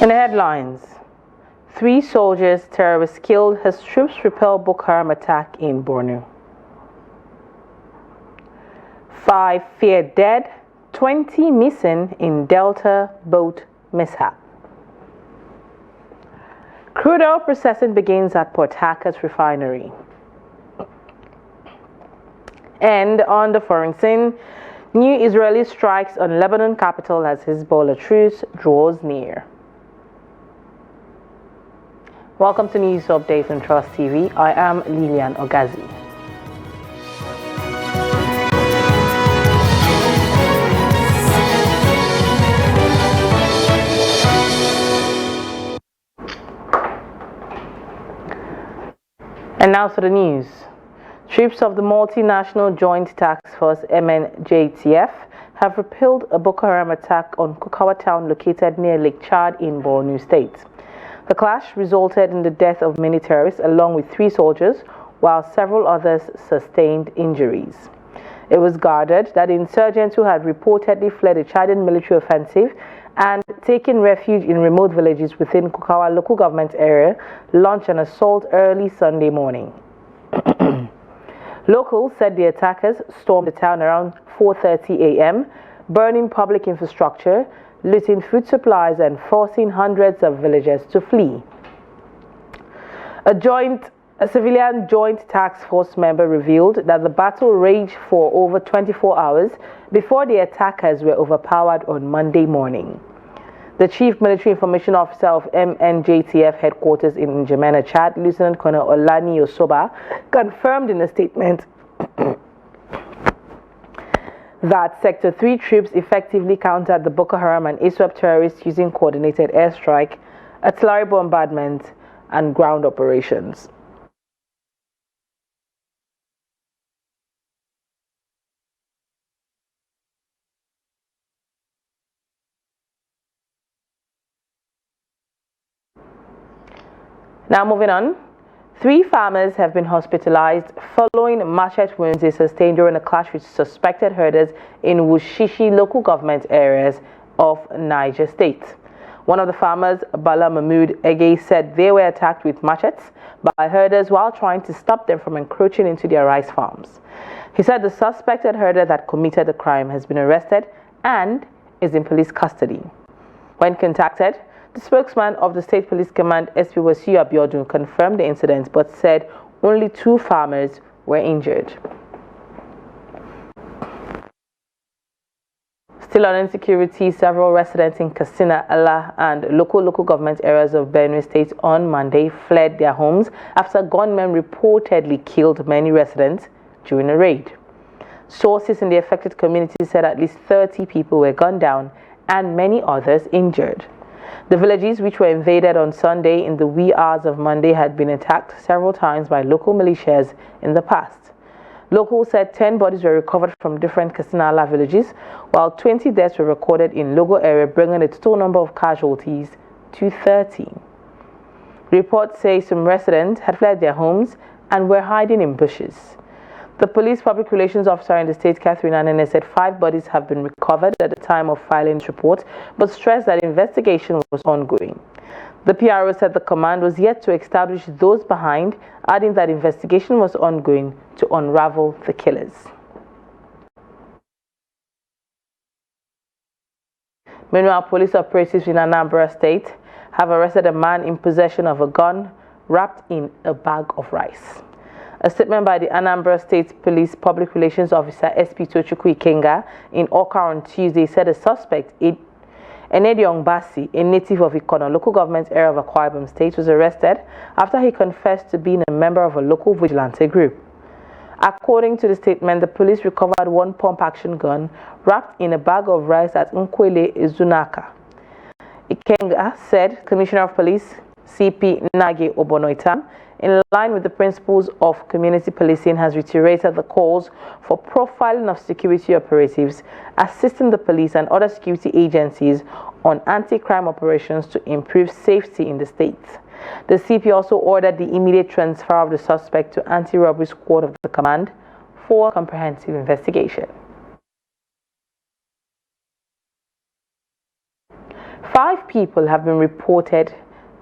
In the headlines, 3 soldiers, terrorists killed as troops repel Boko Haram attack in Borno. 5 feared dead, 20 missing in Delta boat mishap. Crude oil processing begins at Port Harcourt refinery. And on the foreign scene, new Israeli strikes on Lebanon capital as Hezbollah truce draws near. Welcome to News Updates on Trust TV. I am Lilian Ogazi. And now for the news. Troops of the Multinational Joint Task Force MNJTF have repelled a Boko Haram attack on Jigawa town located near Lake Chad in Borno State. The clash resulted in the death of many terrorists along with 3 soldiers, while several others sustained injuries. It was gathered that the insurgents who had reportedly fled a Chadian military offensive and taken refuge in remote villages within Jigawa local government area launched an assault early Sunday morning. Locals said the attackers stormed the town around 4:30 a.m., burning public infrastructure, looting food supplies and forcing hundreds of villagers to flee. A civilian joint task force member revealed that the battle raged for over 24 hours before the attackers were overpowered on Monday morning. The Chief Military Information Officer of MNJTF headquarters in N'Djamena, Chad, Lieutenant Colonel Olani Yosoba, confirmed in a statement that Sector 3 troops effectively countered the Boko Haram and ISWAP terrorists using coordinated airstrike, artillery bombardment, and ground operations. Now moving on, 3 farmers have been hospitalized following machete wounds they sustained during a clash with suspected herders in Wushishi local government areas of Niger State. One of the farmers, Bala Mahmoud Ege, said they were attacked with machetes by herders while trying to stop them from encroaching into their rice farms. He said the suspected herder that committed the crime has been arrested and is in police custody. When contacted, the spokesman of the State Police Command, SP Wasiu Abiodun, confirmed the incident but said only 2 farmers were injured. Still on insecurity, several residents in Katsina, Allah, and local government areas of Benue State on Monday fled their homes after gunmen reportedly killed many residents during a raid. Sources in the affected community said at least 30 people were gunned down and many others injured. The villages, which were invaded on Sunday in the wee hours of Monday, had been attacked several times by local militias in the past. Locals said 10 bodies were recovered from different Katsina villages, while 20 deaths were recorded in Logo area, bringing the total number of casualties to 30. Reports say some residents had fled their homes and were hiding in bushes. The police public relations officer in the state, Catherine Anene, said 5 bodies have been recovered at the time of filing this report, but stressed that investigation was ongoing. The PRO said the command was yet to establish those behind, adding that investigation was ongoing to unravel the killers. Meanwhile, police operatives in Anambra State have arrested a man in possession of a gun wrapped in a bag of rice. A statement by the Anambra State Police Public Relations Officer SP Tochukwu Ikenga in Oka on Tuesday said a suspect, Enediong Basi, a native of Ikono, local government area of Akwa Ibom State, was arrested after he confessed to being a member of a local vigilante group. According to the statement, the police recovered 1 pump-action gun wrapped in a bag of rice at Nkwele, Izunaka. Ikenga said Commissioner of Police CP Nage Obonoitam, in line with the principles of community policing, has reiterated the calls for profiling of security operatives, assisting the police and other security agencies on anti-crime operations to improve safety in the state. The CP also ordered the immediate transfer of the suspect to anti-robbery squad of the command for comprehensive investigation. 5 people have been reported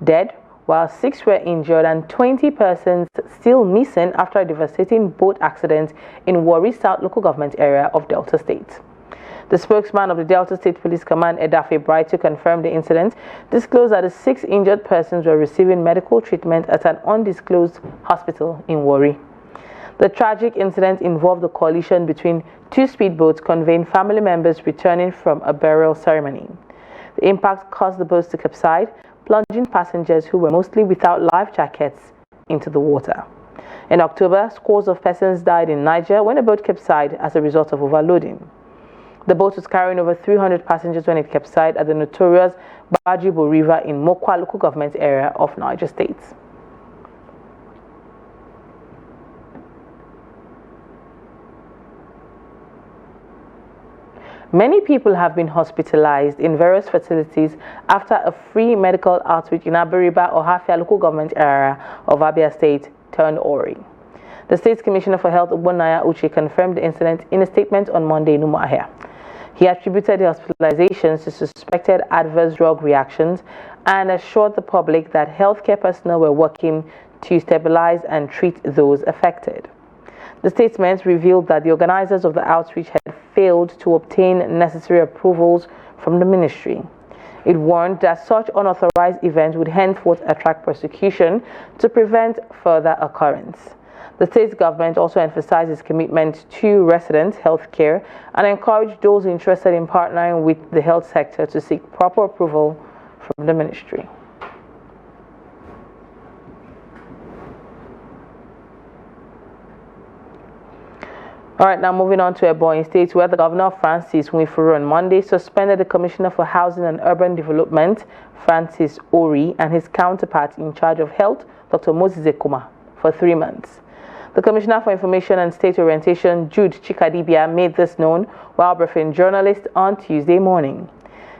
dead, while 6 were injured and 20 persons still missing after a devastating boat accident in Warri South local government area of Delta State. The spokesman of the Delta State Police Command, Edafe Bright, to confirm the incident, disclosed that the 6 injured persons were receiving medical treatment at an undisclosed hospital in Warri. The tragic incident involved a collision between 2 speedboats conveying family members returning from a burial ceremony. The impact caused the boats to capsize, plunging passengers who were mostly without life jackets into the water. In October, scores of persons died in Niger when a boat capsized as a result of overloading. The boat was carrying over 300 passengers when it capsized at the notorious Bajibo River in Mokwa local government area of Niger State. Many people have been hospitalized in various facilities after a free medical outreach in Abiriba or Hafia local government area of Abia State turned Ori. The State's Commissioner for Health, Ubonaya Uche, confirmed the incident in a statement on Monday in Umuahia. He attributed the hospitalizations to suspected adverse drug reactions and assured the public that healthcare personnel were working to stabilize and treat those affected. The statement revealed that the organizers of the outreach had failed to obtain necessary approvals from the ministry. It warned that such unauthorized events would henceforth attract prosecution to prevent further occurrence. The state government also emphasized its commitment to residents' health care and encouraged those interested in partnering with the health sector to seek proper approval from the ministry. All right, now moving on to Ebonyi State, where the Governor Francis Nwifuru on Monday suspended the Commissioner for Housing and Urban Development, Francis Ori, and his counterpart in charge of health, Dr. Moses Ekuma, for 3 months. The Commissioner for Information and State Orientation, Jude Chikadibia, made this known while briefing journalists on Tuesday morning.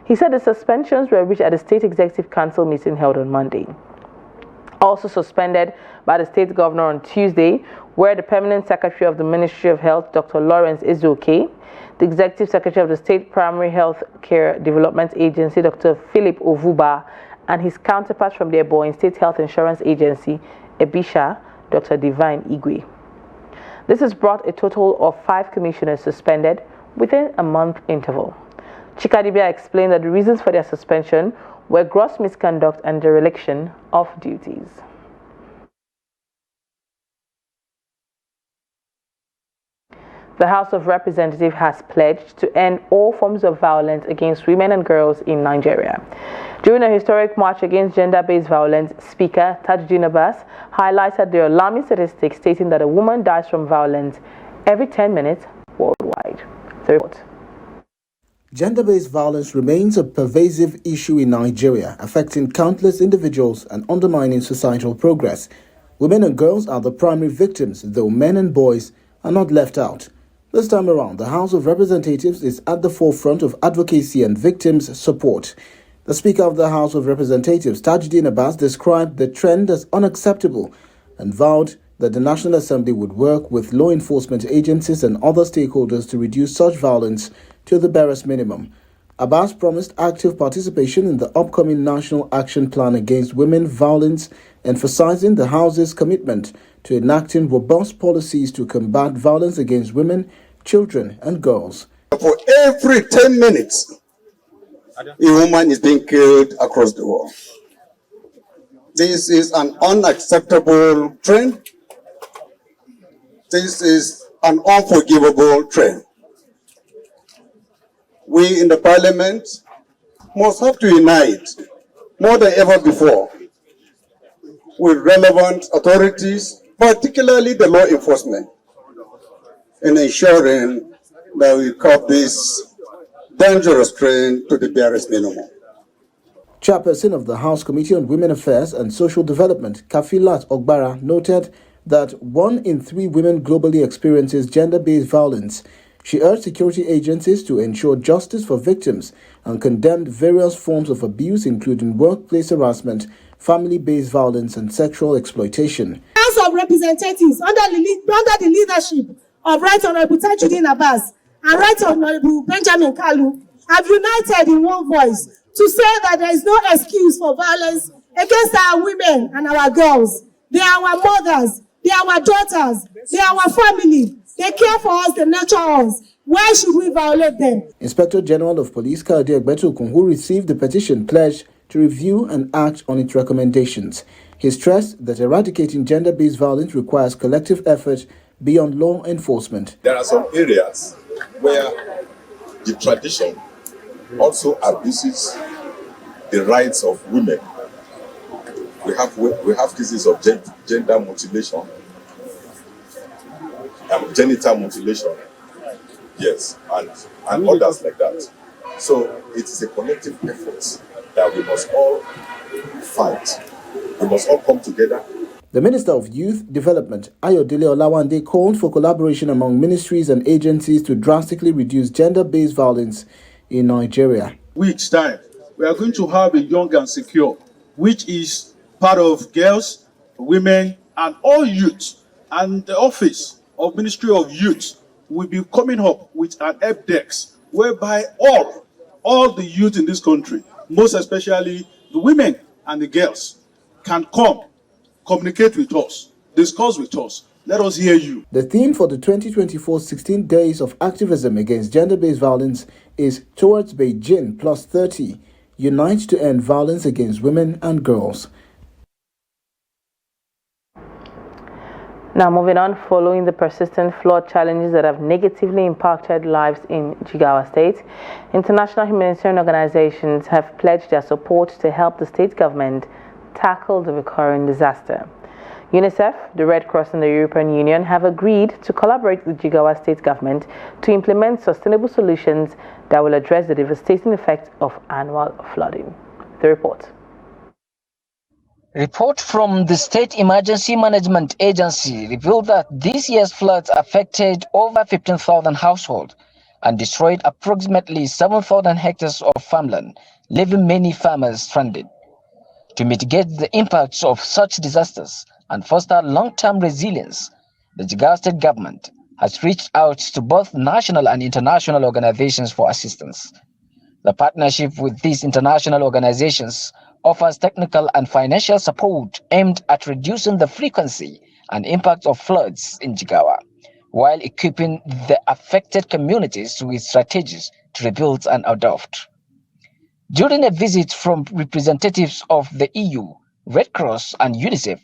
He said the suspensions were reached at the State Executive Council meeting held on Monday. Also suspended by the State Governor on Tuesday were the Permanent Secretary of the Ministry of Health, Dr. Lawrence Ezoke, the Executive Secretary of the State Primary Health Care Development Agency, Dr. Philip Ovuba, and his counterpart from the Ebonyi State Health Insurance Agency, Ebisha, Dr. Divine Igwe. This has brought a total of 5 commissioners suspended within a month interval. Chikadibia explained that the reasons for their suspension were gross misconduct and dereliction of duties. The House of Representatives has pledged to end all forms of violence against women and girls in Nigeria. During a historic march against gender-based violence, Speaker Tajuddin Abbas highlighted the alarming statistics stating that a woman dies from violence every 10 minutes worldwide. The report. Gender-based violence remains a pervasive issue in Nigeria, affecting countless individuals and undermining societal progress. Women and girls are the primary victims, though men and boys are not left out. This time around, the House of Representatives is at the forefront of advocacy and victims' support. The Speaker of the House of Representatives, Tajuddin Abbas, described the trend as unacceptable and vowed that the National Assembly would work with law enforcement agencies and other stakeholders to reduce such violence to the barest minimum. Abbas promised active participation in the upcoming National Action Plan Against Women Violence, emphasizing the House's commitment to enacting robust policies to combat violence against women, children, and girls. For every 10 minutes, a woman is being killed across the world. This is an unacceptable trend. This is an unforgivable trend. We in the Parliament must have to unite more than ever before with relevant authorities, particularly the law enforcement, in ensuring that we curb this dangerous trend to the barest minimum. Chairperson of the House Committee on Women Affairs and Social Development, Kafilat Ogbara, noted that 1 in 3 women globally experiences gender-based violence. She urged security agencies to ensure justice for victims and condemned various forms of abuse, including workplace harassment, family-based violence, and sexual exploitation. House of Representatives, under the leadership of Right Honorable Tajuddin Abbas and Right Honorable Benjamin Kalu, have united in one voice to say that there is no excuse for violence against our women and our girls. They are our mothers, they are our daughters, they are our family. They care for us, they nurture us. Why should we violate them? Inspector General of Police Kade Egbetukun, who received the petition, pledged to review and act on its recommendations. He stressed that eradicating gender-based violence requires collective effort beyond law enforcement. There are some areas where the tradition also abuses the rights of women. We have cases of gender mutilation, genital mutilation, yes, and others like that. So it is a collective effort that we must all fight. We must all come together. The Minister of Youth Development, Ayodele Olawande, called for collaboration among ministries and agencies to drastically reduce gender-based violence in Nigeria. Week's time, we are going to have a young and secure, which is part of girls, women, and all youth. And the office of Ministry of Youth will be coming up with an help desk whereby all the youth in this country, most especially the women and the girls, can come, communicate with us, discuss with us. Let us hear you. The theme for the 2024 16 Days of Activism Against Gender-Based Violence is Towards Beijing Plus 30, Unite to End Violence Against Women and Girls. Now moving on, following the persistent flood challenges that have negatively impacted lives in Jigawa State, international humanitarian organizations have pledged their support to help the state government tackle the recurring disaster. UNICEF, the Red Cross and the European Union have agreed to collaborate with Jigawa State government to implement sustainable solutions that will address the devastating effects of annual flooding. The report. Report from the State Emergency Management Agency revealed that this year's floods affected over 15,000 households and destroyed approximately 7,000 hectares of farmland, leaving many farmers stranded. To mitigate the impacts of such disasters and foster long-term resilience, the Jigawa State government has reached out to both national and international organizations for assistance. The partnership with these international organizations offers technical and financial support aimed at reducing the frequency and impact of floods in Jigawa, while equipping the affected communities with strategies to rebuild and adapt. During a visit from representatives of the EU, Red Cross and UNICEF,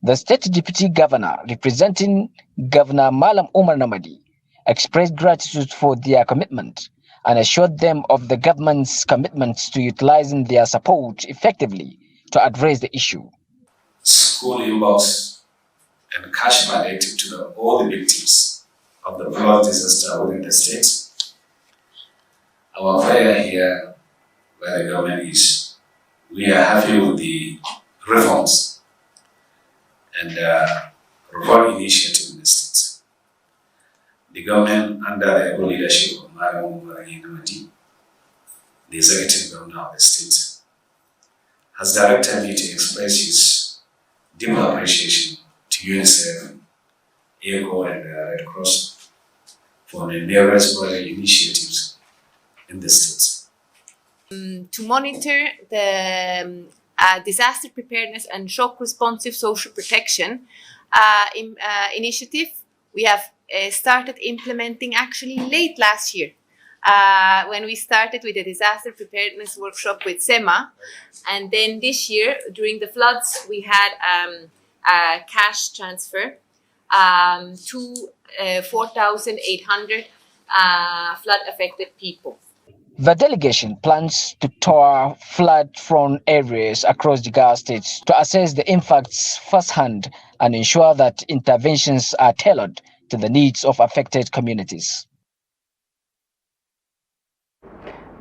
the State Deputy Governor representing Governor Malam Umar Namadi expressed gratitude for their commitment and assured them of the government's commitment to utilizing their support effectively to address the issue. School inbox and cash mandated to all the victims of the flood disaster within the state. Our prayer here, where the government is, we are happy with the reforms and reform initiative in the state. The government, under the able leadership of the executive governor of the state, has directed me to express his deep appreciation to UNICEF, Harcourt, and Red Cross for the numerous project initiatives in the state. To monitor the disaster preparedness and shock responsive social protection initiative, we have started implementing actually late last year when we started with the disaster preparedness workshop with SEMA, and then this year during the floods we had a cash transfer to 4,800 flood affected people. The delegation plans to tour flood-prone areas across Jigawa State to assess the impacts firsthand and ensure that interventions are tailored to the needs of affected communities.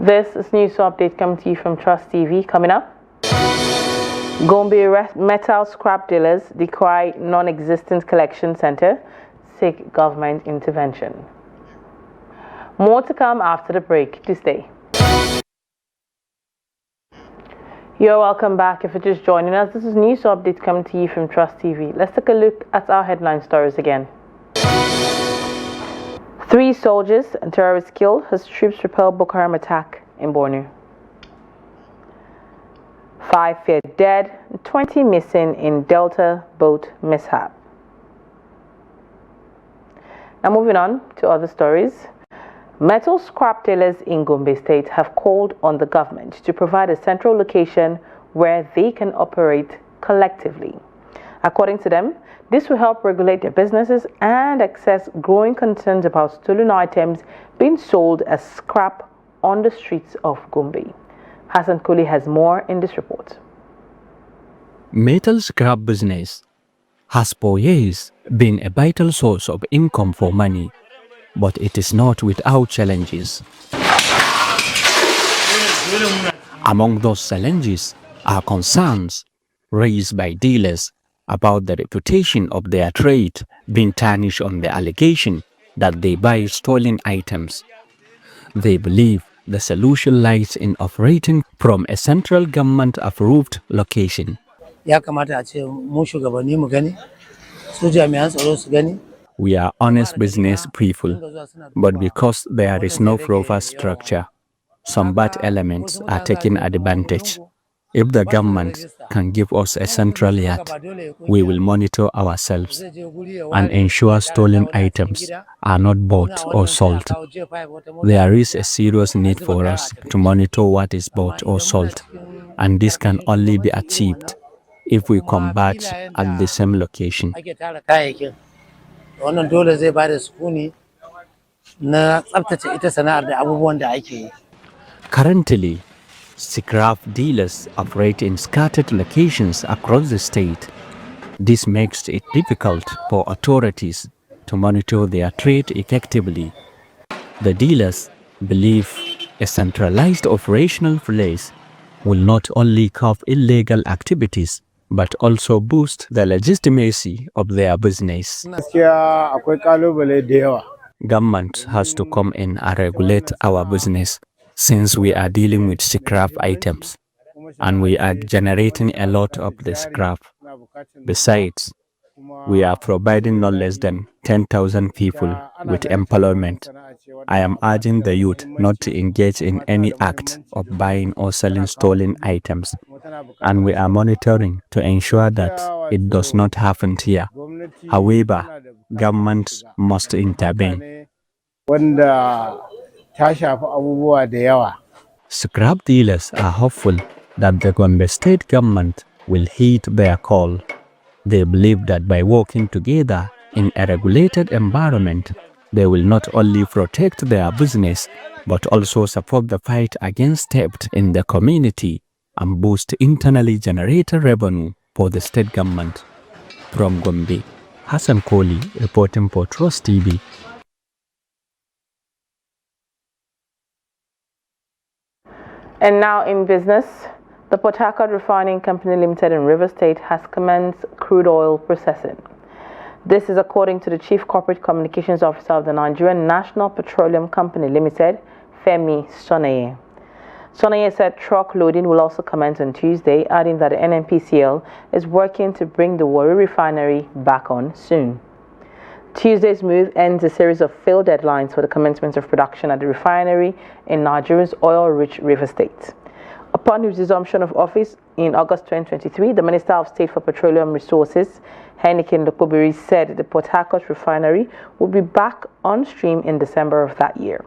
This is news update coming to you from Trust TV. Coming up, Gombe metal scrap dealers decry non-existent collection center, seek government intervention. More to come after the break. Please stay. You're welcome back if you're just joining us. This is news update coming to you from Trust TV. Let's take a look at our headline stories again. 3 soldiers and terrorists killed as troops repel Boko Haram attack in Borno. 5 feared dead, 20 missing in Delta boat mishap. Now moving on to other stories. Metal scrap dealers in Gombe State have called on the government to provide a central location where they can operate collectively. According to them, this will help regulate their businesses and assess growing concerns about stolen items being sold as scrap on the streets of Gombe. Hassan Kuli has more in this report. Metal scrap business has for years been a vital source of income for many, but it is not without challenges. Among those challenges are concerns raised by dealers about the reputation of their trade being tarnished on the allegation that they buy stolen items. They believe the solution lies in operating from a central government-approved location. We are honest business people, but because there is no proper structure, some bad elements are taking advantage. If the government can give us a central yard, we will monitor ourselves and ensure stolen items are not bought or sold. There is a serious need for us to monitor what is bought or sold, and this can only be achieved if we converge at the same location. Currently, scrap dealers operate in scattered locations across the state. This makes it difficult for authorities to monitor their trade effectively. The dealers believe a centralized operational place will not only curb illegal activities but also boost the legitimacy of their business. Government has to come in and regulate our business, since we are dealing with scrap items and we are generating a lot of the scrap. Besides, we are providing not less than 10,000 people with employment. I am urging the youth not to engage in any act of buying or selling stolen items, and we are monitoring to ensure that it does not happen here. However, government must intervene. Scrap dealers are hopeful that the Gombe state government will heed their call. They believe that by working together in a regulated environment, they will not only protect their business, but also support the fight against theft in the community and boost internally generated revenue for the state government. From Gombe, Hassan Koli reporting for Trust TV. And now in business, the Port Harcourt Refining Company Limited in River State has commenced crude oil processing. This is according to the Chief Corporate Communications Officer of the Nigerian National Petroleum Company Limited, Femi Soneye. Soneye said truck loading will also commence on Tuesday, adding that the NNPCL is working to bring the Warri refinery back on soon. Tuesday's move ends a series of failed deadlines for the commencement of production at the refinery in Nigeria's oil-rich River State. Upon his resumption of office in August 2023, the Minister of State for Petroleum Resources, Heineken Lokobiri, said the Port Harcourt refinery would be back on stream in December of that year.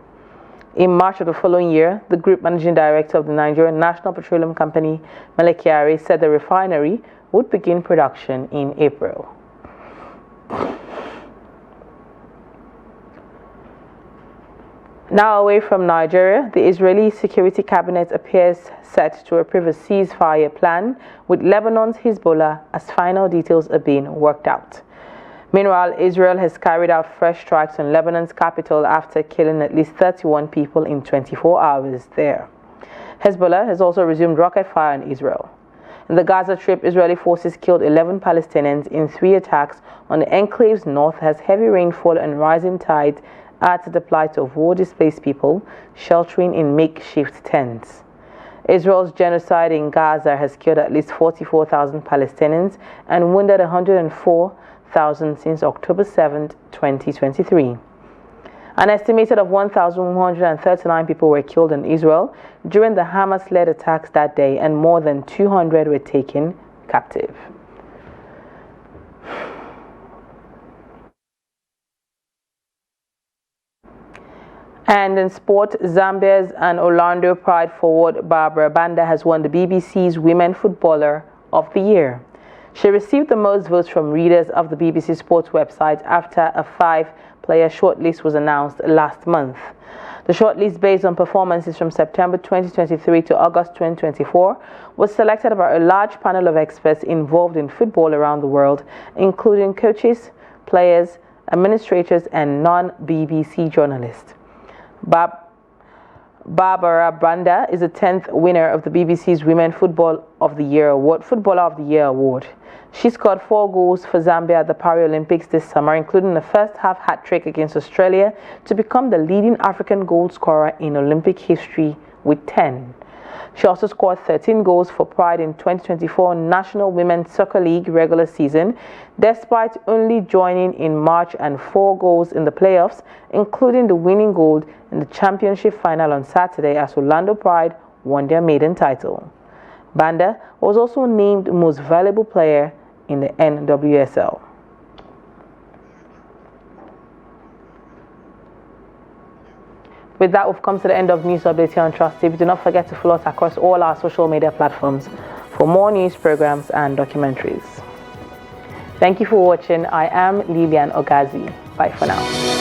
In March of the following year, the Group Managing Director of the Nigerian National Petroleum Company, Melekiare, said the refinery would begin production in April. Now away from Nigeria, the Israeli Security Cabinet appears set to approve a ceasefire plan with Lebanon's Hezbollah as final details are being worked out. Meanwhile, Israel has carried out fresh strikes on Lebanon's capital after killing at least 31 people in 24 hours there. Hezbollah has also resumed rocket fire on Israel. In the Gaza Strip, Israeli forces killed 11 Palestinians in 3 attacks on the enclave's north as heavy rainfall and rising tides add to the plight of war-displaced people sheltering in makeshift tents. Israel's genocide in Gaza has killed at least 44,000 Palestinians and wounded 104,000 since October 7, 2023. An estimated of 1,139 people were killed in Israel during the Hamas-led attacks that day, and more than 200 were taken captive. And in sport, Zambia's and Orlando Pride forward Barbara Banda has won the BBC's Women Footballer of the Year. She received the most votes from readers of the BBC Sports website after a 5-player shortlist was announced last month. The shortlist, based on performances from September 2023 to August 2024, was selected by a large panel of experts involved in football around the world, including coaches, players, administrators, and non-BBC journalists. Barbara Banda is the 10th winner of the BBC's Women Footballer of the Year award. She scored 4 goals for Zambia at the Paralympics this summer, including a first-half hat-trick against Australia, to become the leading African goal scorer in Olympic history with 10. She also scored 13 goals for Pride in 2024 National Women's Soccer League regular season, despite only joining in March, and 4 goals in the playoffs, including the winning goal in the championship final on Saturday as Orlando Pride won their maiden title. Banda was also named Most Valuable Player in the NWSL. With that, we've come to the end of News Updates here on Trust TV. Do not forget to follow us across all our social media platforms for more news, programs, and documentaries. Thank you for watching. I am Lilian Ogazi. Bye for now.